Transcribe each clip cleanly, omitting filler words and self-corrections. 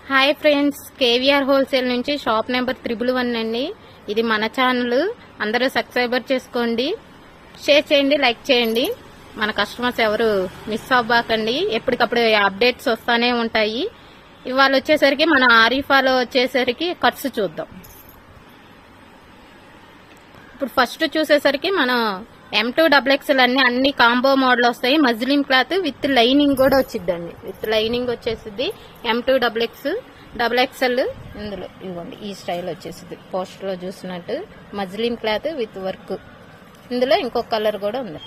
Hi friends, KVR wholesale నుంచి shop number 111 అండి. ఇది మన ఛానల్. అందరూ సబ్స్క్రైబర్ చేసుకోండి, షేర్ చేయండి, లైక్ చేయండి. మన కస్టమర్స్ ఎవరు మిస్ అవ్వకండి. ఎప్పటికప్పుడు అప్డేట్స్ వస్తానే ఉంటాయి. ఇవాళ వచ్చేసరికి మన ఆరిఫాలో వచ్చేసరికి కట్స్ చూద్దాం. ఇప్పుడు ఫస్ట్ చూసేసరికి మనం M2XXL అన్ని కాంబో మోడల్ వస్తాయి. మజ్లిన్ క్లాత్ విత్ లైనింగ్ కూడా వచ్చిద్దండి. విత్ లైనింగ్ వచ్చేసింది M2XXL. ఇందులో ఇవ్వండి, ఈ స్టైల్ వచ్చేసింది. పోస్టర్ లో చూసినట్టు మజ్లిన్ క్లాత్ విత్ వర్క్. ఇందులో ఇంకొక కలర్ కూడా ఉంది.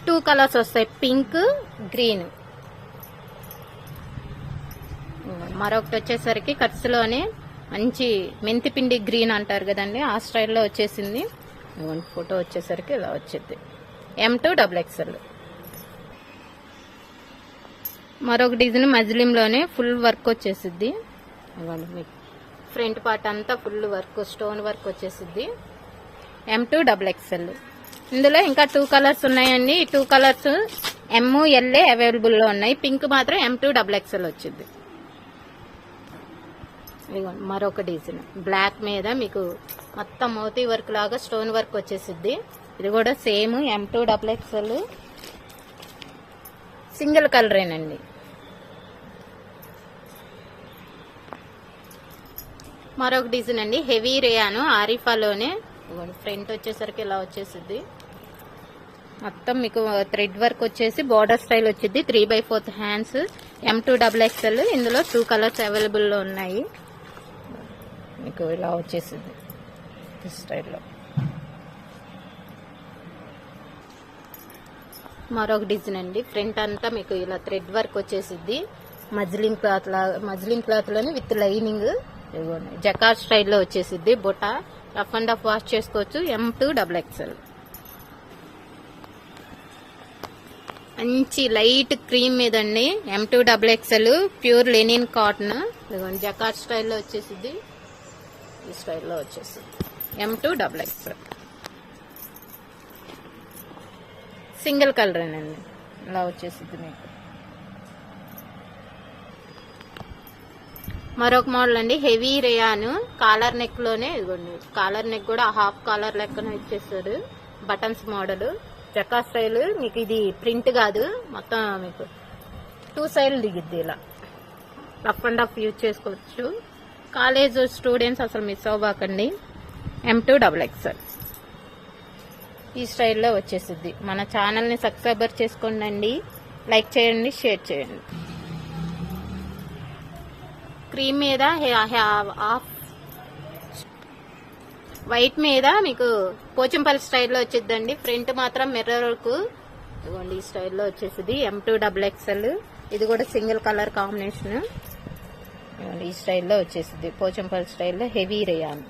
2 కలర్స్ వస్తాయి, పింక్, గ్రీన్. మరొకటి వచ్చేసరికి కట్స్ లోనే మంచి మెంతిపిండి గ్రీన్ అంటారు కదండి, ఆ స్టైల్లో వచ్చేసింది. ఫోటో వచ్చేసరికి ఇలా వచ్చింది. M2XXL. మరొక డిజైన్ మజ్లిన్ లోనే ఫుల్ వర్క్ వచ్చేసిద్ది. ఫ్రంట్ పార్ట్ అంతా ఫుల్ వర్క్, స్టోన్ వర్క్ వచ్చేసిద్ది. M2XXL. ఇందులో ఇంకా 2 కలర్స్ ఉన్నాయండి. ఈ 2 కలర్స్ ML అవైలబుల్ లో ఉన్నాయి. పింక్ మాత్రం M2XXL వచ్చింది. మరొక డిజైన్ బ్లాక్ మీద మీకు మొత్తం మోతీ వర్క్ లాగా స్టోన్ వర్క్ వచ్చేసిద్ది. ఇది కూడా సేమ్ M2XXL, సింగిల్ కలరేనండి. మరొక డిజైన్ అండి, హెవీ రేయాను ఆరిఫాలోనే. ఫ్రంట్ వచ్చేసరికి ఇలా వచ్చేసిద్ది. మొత్తం మీకు థ్రెడ్ వర్క్ వచ్చేసి బార్డర్ స్టైల్ వచ్చింది. 3/4 హ్యాండ్స్. M2XXL. ఇందులో 2 కలర్స్ అవైలబుల్ లో ఉన్నాయి. మీకు ఇలా వచ్చేసింది ఈ స్టైల్లో. మరొక డిజైన్ అండి, ఫ్రంట్ అంతా మీకు ఇలా థ్రెడ్ వర్క్ వచ్చేసిద్ది. మజ్లిన్ క్లాత్ లోని విత్ లైనింగ్. జకార్ స్టైల్లో వచ్చేసిద్ది. బొట రఫ్ అండ్ రఫ్ వాష్ చేసుకోవచ్చు. M2XXL. మంచి లైట్ క్రీమ్ మీద అండి. M2XXL pure linen cotton. Jacquard స్టైల్లో వచ్చేసిద్ది. ఈ స్టైల్లో వచ్చేసింది M2XXL. సింగిల్ కలరేనండి. ఇలా వచ్చేసింది మీకు. మరొక మోడల్ అండి, హెవీ రేయాన్ కాలర్ నెక్ లోనే. ఇదిగోండి, కాలర్ నెక్ కూడా హాఫ్ కాలర్ లెక్కన ఇచ్చేస్తారు. బటన్స్ మోడల్ జకా స్టైల్. మీకు ఇది ప్రింట్ కాదు, మొత్తం మీకు 2 సైడ్ దిగిద్ది. ఇలా రఫ్ అండ్ రఫ్ యూజ్ చేసుకోవచ్చు. కాలేజ్ స్టూడెంట్స్ అసలు మిస్ అవ్వకండి. M2XXL. ఈ స్టైల్లో వచ్చేసిద్ది. మన ఛానల్ని సబ్స్క్రైబర్ చేసుకోండి, లైక్ చేయండి, షేర్ చేయండి. క్రీమ్ మీద హాఫ్ వైట్ మీద మీకు పోచంపల్లి స్టైల్లో వచ్చిద్దండి. ఫ్రంట్ మాత్రం మిర్రర్ వర్క్. ఇదిగోండి, ఈ స్టైల్లో వచ్చేసింది M2XXL. ఇది కూడా సింగిల్ కలర్ కాంబినేషన్. ఈ స్టైల్లో వచ్చేసింది పోచంపల్లి స్టైల్లో హెవీ రేయాన్.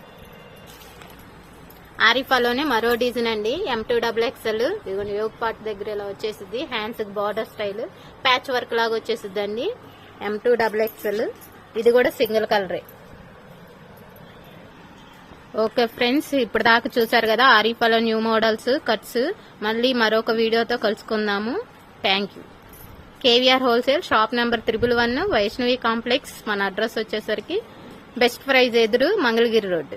ఆరిఫాలోనే మరో డిజైన్ అండి, M2XXL. ఇదిగోండి, యోగ్ పార్ట్ దగ్గర ఇలా వచ్చేసింది. Hands border style patch work లాగా వచ్చేసిద్దండి. M2XXL. ఇది కూడా సింగిల్ కలరే. ఓకే ఫ్రెండ్స్, ఇప్పుడు దాకా చూసారు కదా ఆరిఫాలో న్యూ మోడల్స్ కట్స్. మళ్ళీ మరొక వీడియోతో కలుసుకుందాము. Thank you. KVR wholesale, shop number 111, Vaishnavi complex. మన అడ్రస్ వచ్చేసరికి బెస్ట్ ప్రైజ్ ఎదురు, మంగళగిరి రోడ్డు.